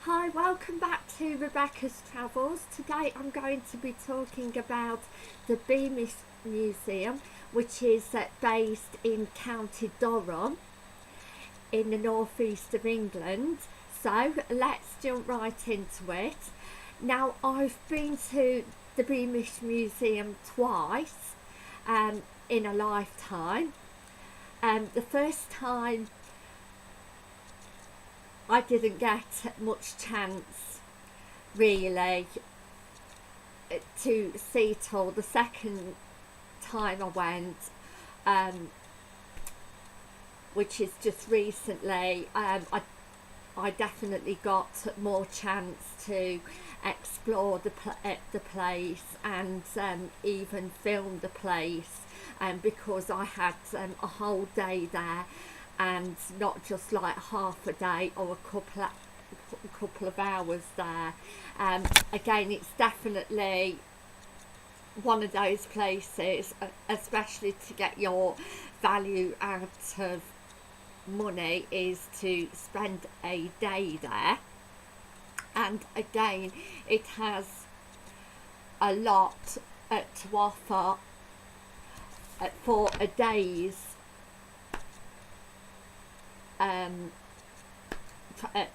Hi, welcome back to Rebecca's Travels. Today I'm going to be talking about the Beamish Museum, which is based in County Durham in the northeast of England. So let's jump right into it. Now, I've been to the Beamish Museum twice in a lifetime. The first time I didn't get much chance really to see it all. The second time I went, which is just recently, I definitely got more chance to explore the place and even film the place, because I had a whole day there and not just like half a day or a couple of hours there. Again, it's definitely one of those places, especially to get your value out of money, is to spend a day there. And again, it has a lot to offer for a day's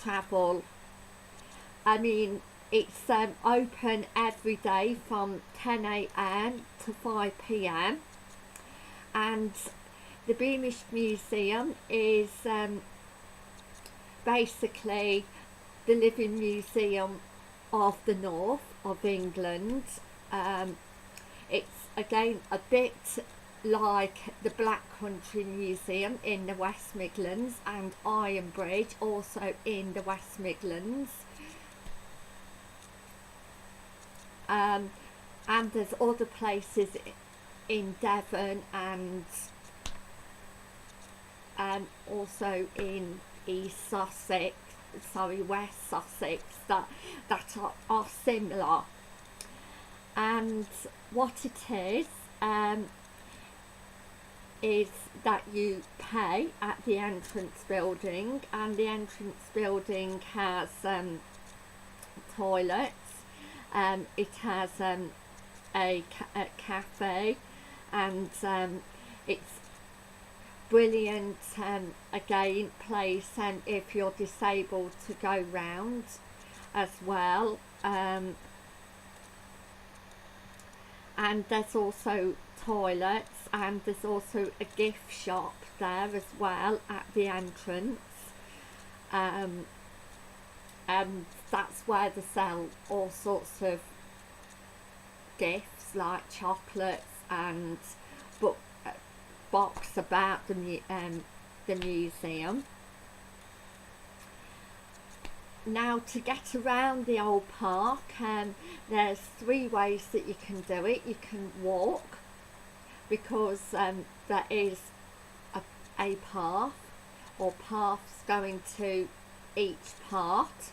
travel. I mean, it's open every day from 10 a.m. to 5 p.m. and the Beamish Museum is basically the living museum of the north of England. It's again a bit like the Black Country Museum in the West Midlands and Iron Bridge also in the West Midlands. And there's other places in Devon and also in West Sussex that are similar. And what it is that you pay at the entrance building, and the entrance building has toilets. It has a cafe, and it's brilliant again place if you're disabled to go round as well. And there's also toilets, and there's also a gift shop there as well at the entrance, and that's where they sell all sorts of gifts like chocolates and books about the museum. Now, to get around the old park, there's three ways that you can do it. You can walk, because there is a path or paths going to each part,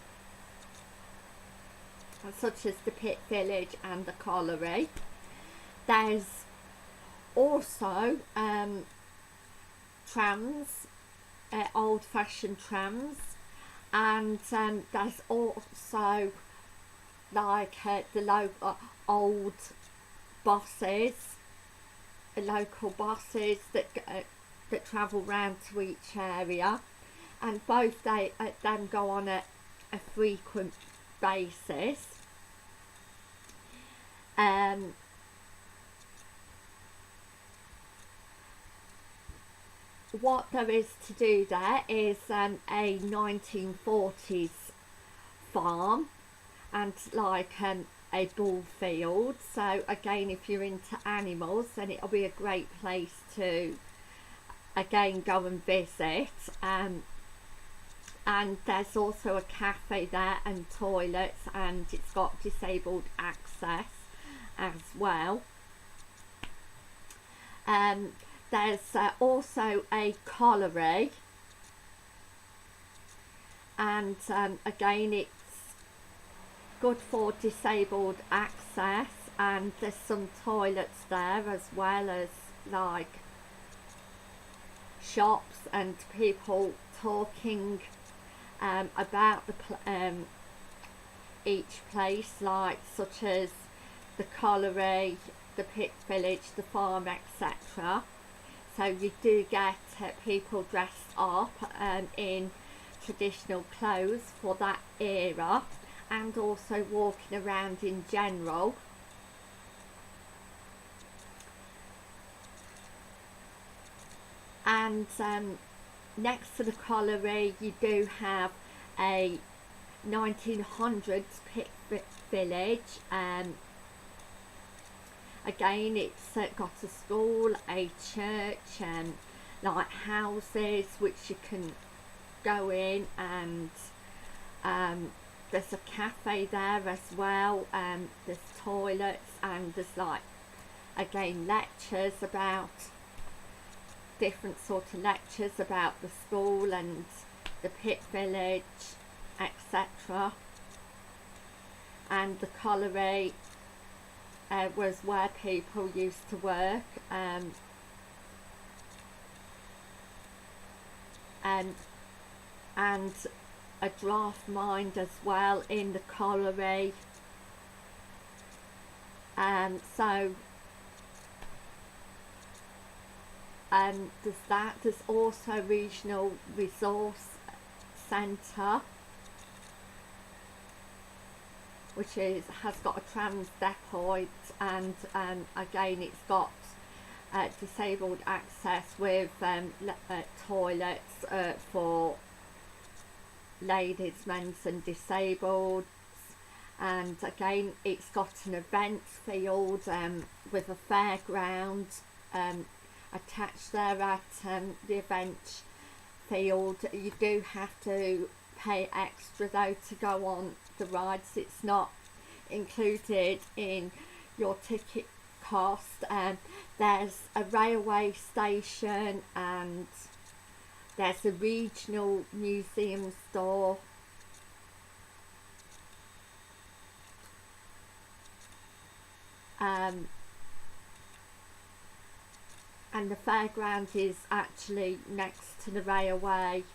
such as the Pit Village and the Colliery. There's also trams, old-fashioned trams, and there's also like the local old buses, local buses that travel round to each area, and both them go on a frequent basis. What there is to do there is a 1940s farm and like a bull field. So again, if you're into animals, then it'll be a great place to again go and visit. And there's also a cafe there and toilets, and it's got disabled access as well. There's also a colliery, and again it's good for disabled access, and there's some toilets there as well as like shops and people talking about each place, like such as the colliery, the pit village, the farm, etc. So you do get people dressed up in traditional clothes for that era, and also walking around in general. And next to the colliery you do have a 1900s pit village. Again, it's got a school, a church, like houses which you can go in, and there's a cafe there as well, there's toilets, and there's like, again, lectures about different sort of lectures about the school and the pit village, etc. And the colliery was where people used to work, and a draft mine as well in the colliery. So there's that. There's also regional resource centre, which has got a trans depot, and again it's got disabled access with toilets for ladies, men's and disabled. And again it's got an event field with a fairground attached there at the event field. You do have to pay extra though to go on the rides. It's not included in your ticket cost. There's a railway station, and there's a regional museum store. And the fairground is actually next to the railway.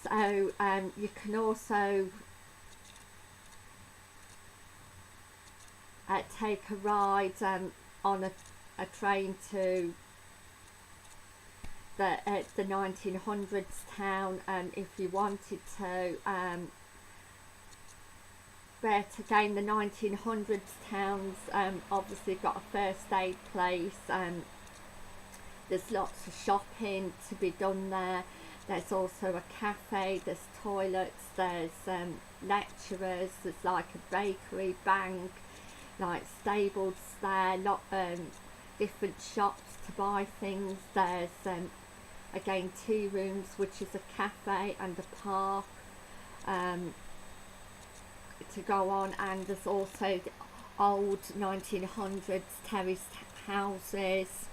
So you can also take a ride on a train to the 1900s town if you wanted to. But again, the 1900s towns obviously got a first aid place. There's lots of shopping to be done there. There's also a cafe, there's toilets, there's lecturers, there's like a bakery, bank, like stables there, different shops to buy things. There's again tea rooms, which is a cafe, and a park to go on. And there's also the old 1900s terraced houses,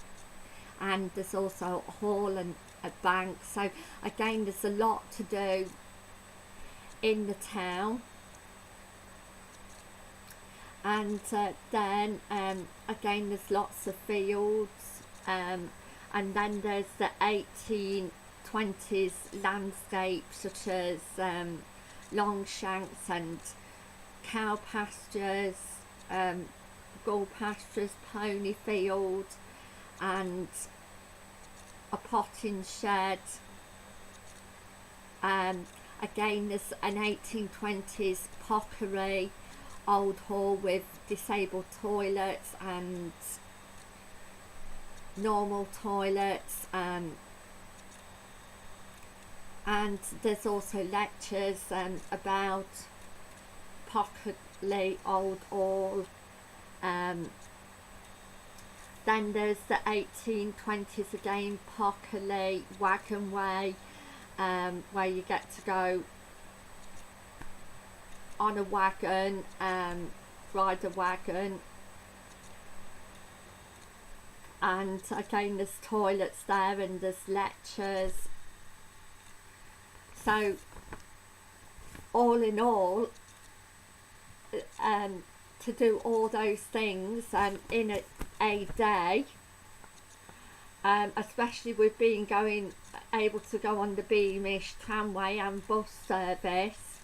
and there's also a hall and a bank. So again, there's a lot to do in the town. And then again, there's lots of fields, and then there's the 1820s landscape, such as Longshanks and cow pastures, gull pastures, pony field, and a potting shed. Again, there's an 1820s pockery, old hall with disabled toilets and normal toilets, and there's also lectures about Pockerley Old Hall. Then there's the 1820s again, Pockerley Wagon Way, where you get to go on a wagon, ride a wagon. And again, there's toilets there, and there's lectures. So all in all, to do all those things in a day, especially with being going able to go on the Beamish tramway and bus service,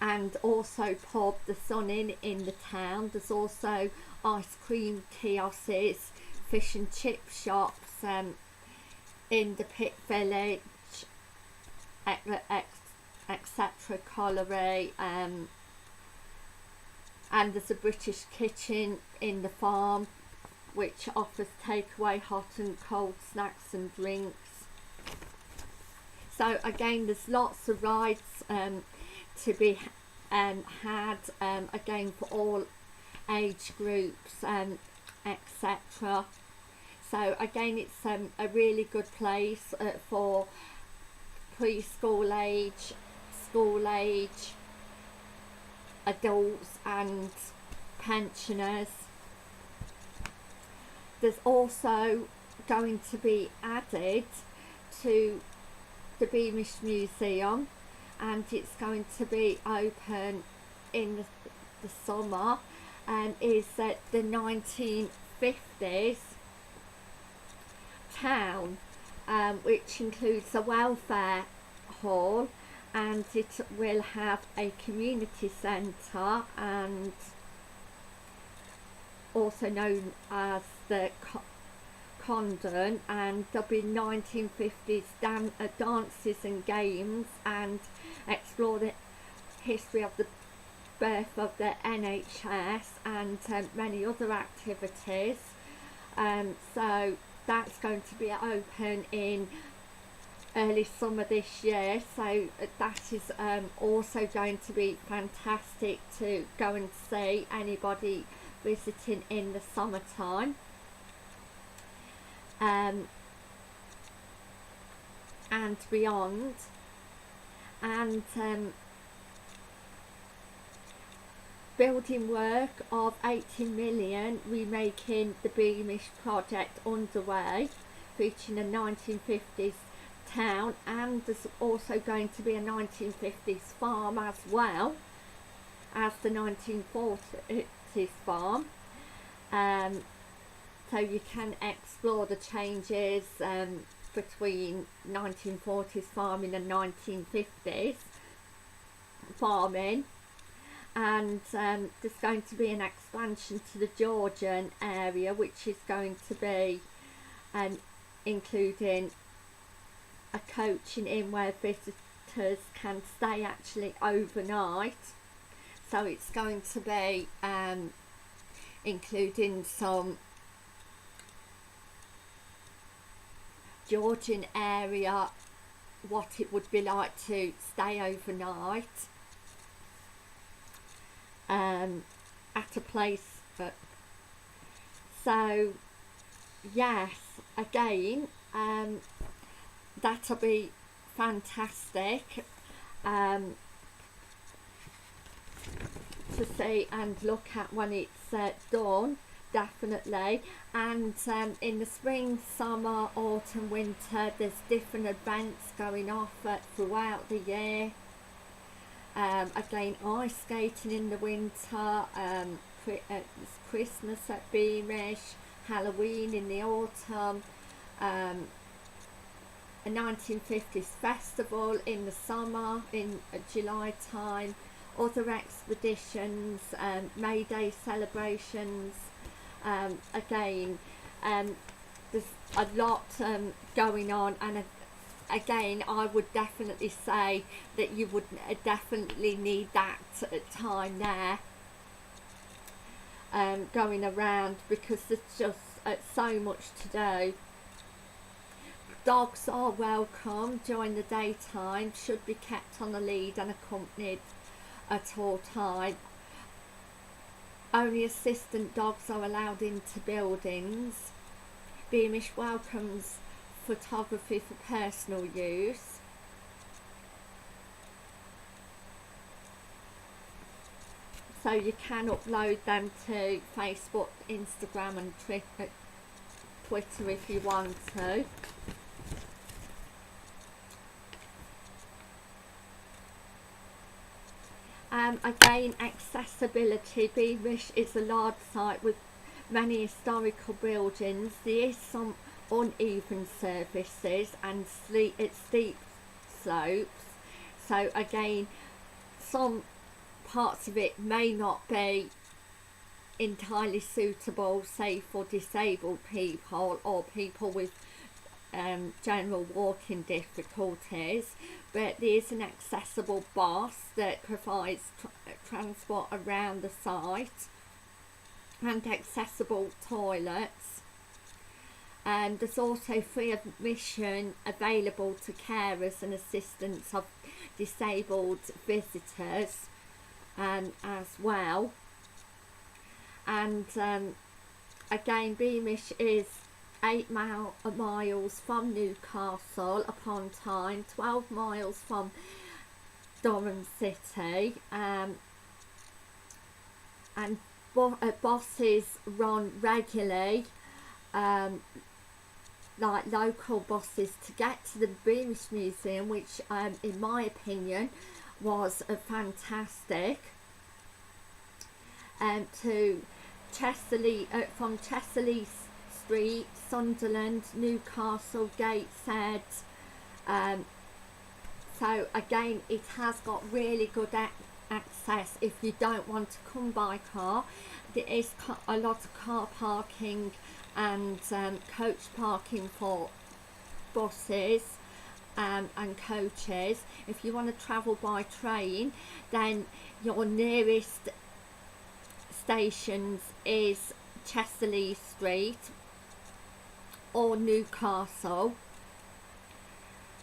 and also pub The Sun in the town. There's also ice cream kiosks, fish and chip shops in the Pit Village, etc. Colliery, and there's a British kitchen in the farm which offers takeaway hot and cold snacks and drinks. So again, there's lots of rides to be had, again for all age groups, etc. So again, it's a really good place for preschool age, school age, adults and pensioners. There's also going to be added to the Beamish Museum, and it's going to be open in the summer, and is the 1950s town, which includes a welfare hall, and it will have a community centre, and also known as the Condon, and there'll be 1950s dances and games, and explore the history of the birth of the NHS, and many other activities. So that's going to be open in early summer this year, so that is also going to be fantastic to go and see, anybody visiting in the summertime. And beyond, and building work of 18 million remaking the Beamish project underway, featuring a 1950s town, and there's also going to be a 1950s farm as well as the 1940s farm. So you can explore the changes between 1940s farming and 1950s farming, and there's going to be an expansion to the Georgian area, which is going to be including a coaching inn where visitors can stay actually overnight. So it's going to be including some Georgian area, what it would be like to stay overnight at a place. So yes, again, that'll be fantastic to see and look at when it's done, definitely. And in the spring, summer, autumn, winter, there's different events going off throughout the year. Again, ice skating in the winter, Christmas at Beamish, Halloween in the autumn, a 1950s festival in the summer, in July time, other expeditions, May Day celebrations. Again, there's a lot going on, and again, I would definitely say that you would definitely need that time there going around, because there's just so much to do. Dogs are welcome during the daytime, should be kept on a lead and accompanied at all time. Only assistant dogs are allowed into buildings. Beamish welcomes photography for personal use. So you can upload them to Facebook, Instagram and Twitter if you want to. Again, accessibility. Beamish is a large site with many historical buildings. There is some uneven surfaces and steep slopes. So again, some parts of it may not be entirely suitable, say for disabled people or people with general walking difficulties, but there's an accessible bus that provides transport around the site and accessible toilets. And there's also free admission available to carers and assistants of disabled visitors as well. And again, Beamish is 8 miles from Newcastle upon Tyne, 12 miles from Durham City, and buses run regularly, like local buses, to get to the Beamish Museum, which in my opinion was fantastic, to from Chesley Street, Sunderland, Newcastle, Gateshead. So again, it has got really good access if you don't want to come by car. There is a lot of car parking and coach parking for buses and coaches. If you want to travel by train, then your nearest stations is Chesley Street or Newcastle,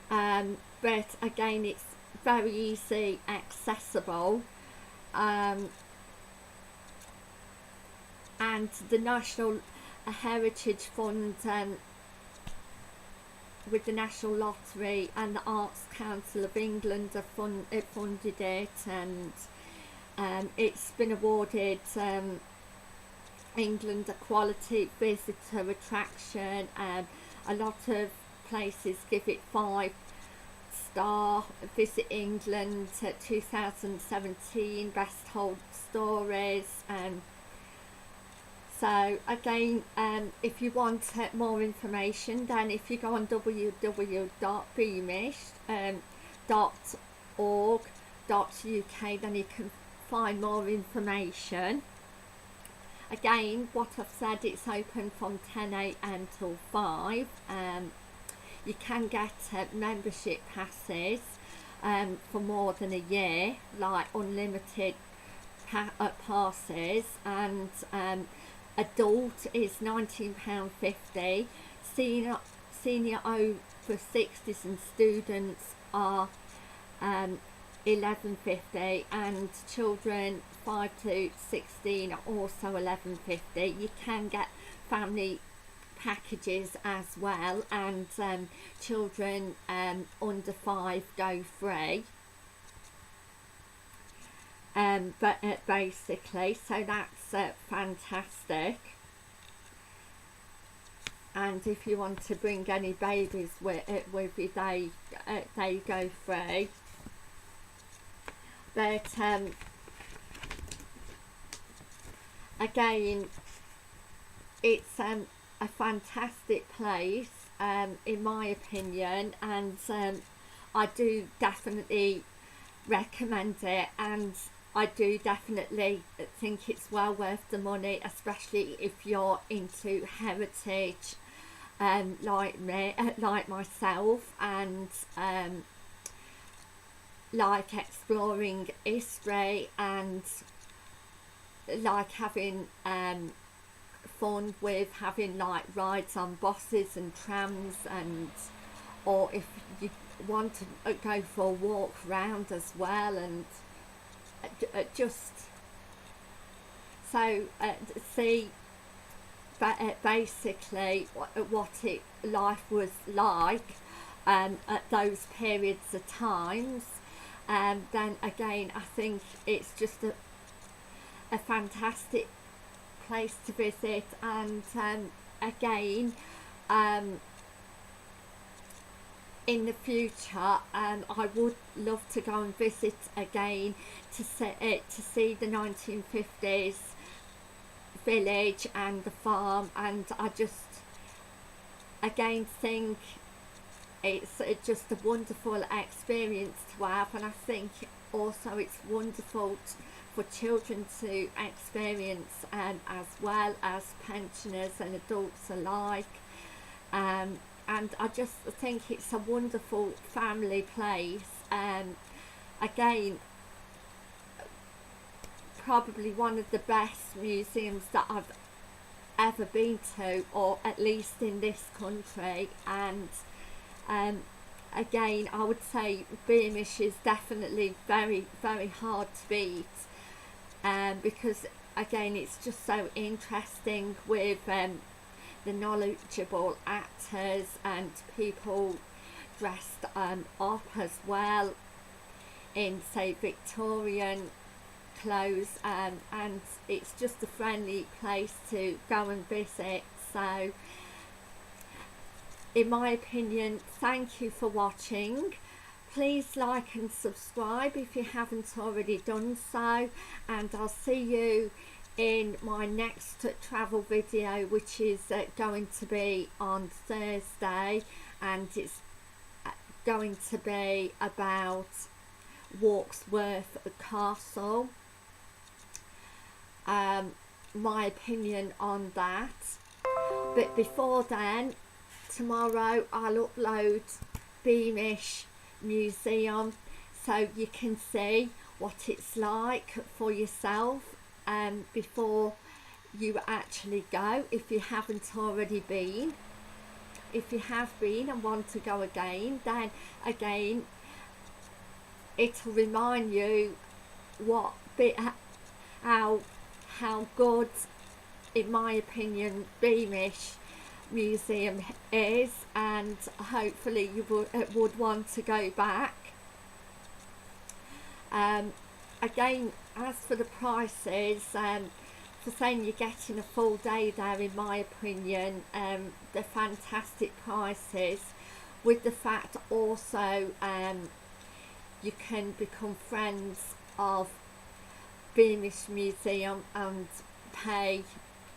but again, it's very easy accessible, and the National Heritage Fund, with the National Lottery and the Arts Council of England have funded it, and it's been awarded England a quality visitor attraction. A lot of places give it 5-star. Visit England 2017 best told stories. So again, if you want more information, then if you go on www.beamish.org.uk, then you can find more information. Again, what I've said, it's open from 10 AM till 5. You can get membership passes for more than a year, like unlimited passes, and adult is £19.50, senior over 60s and students are £11.50, and children 5 to 16 are also £11.50. You can get family packages as well, and children under 5 go free. But basically, so that's fantastic. And if you want to bring any babies with you, they go free. But again, it's a fantastic place, in my opinion, and I do definitely recommend it, and I do definitely think it's well worth the money, especially if you're into heritage, like me, like myself, and like exploring history, and like having fun with having like rides on buses and trams, and or if you want to go for a walk round as well, and just so see basically what life was like at those periods of times. Then again, I think it's just a fantastic place to visit, and again, in the future, I would love to go and visit again to see the 1950s village and the farm, and I just again think it's just a wonderful experience to have, and I think also it's wonderful for children to experience, as well as pensioners and adults alike. And I just think it's a wonderful family place. Again, probably one of the best museums that I've ever been to, or at least in this country. And again, I would say Beamish is definitely very, very hard to beat, because again, it's just so interesting with the knowledgeable actors and people dressed up as well in, say, Victorian clothes, and it's just a friendly place to go and visit. So in my opinion, thank you for watching. Please like and subscribe if you haven't already done so, and I'll see you in my next travel video, which is going to be on Thursday, and it's going to be about Walksworth Castle, my opinion on that. But before then, tomorrow I'll upload Beamish Museum so you can see what it's like for yourself before you actually go, if you haven't already been. If you have been and want to go again, then again it'll remind you how good, in my opinion, Beamish Museum is, and hopefully you would want to go back. Again, as for the prices, for saying you're getting a full day there, in my opinion, they're fantastic prices, with the fact also you can become friends of Beamish Museum and pay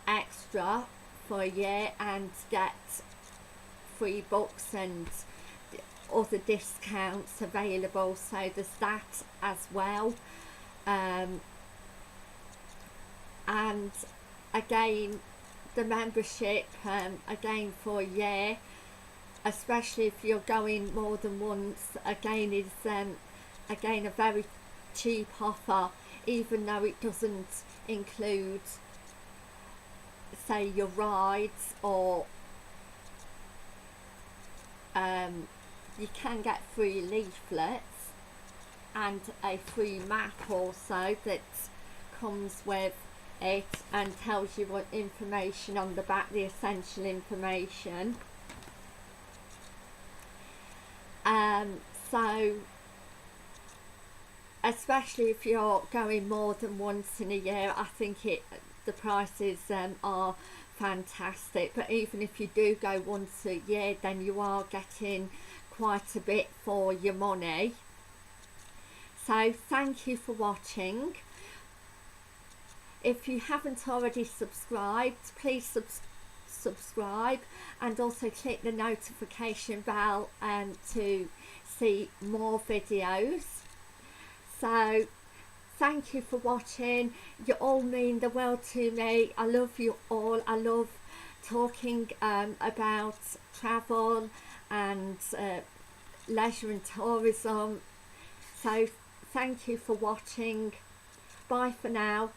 extra for a year and get free books and other discounts available, so there's that as well. And again, the membership, again for a year, especially if you're going more than once, again is again a very cheap offer, even though it doesn't include, say, your rides, or you can get free leaflets and a free map also that comes with it and tells you what information on the back, the essential information. So especially if you're going more than once in a year, I think the prices are fantastic. But even if you do go once a year, then you are getting quite a bit for your money. So thank you for watching. If you haven't already subscribed, please subscribe, and also click the notification bell to see more videos. So thank you for watching. You all mean the world to me. I love you all. I love talking about travel and leisure and tourism. So thank you for watching. Bye for now.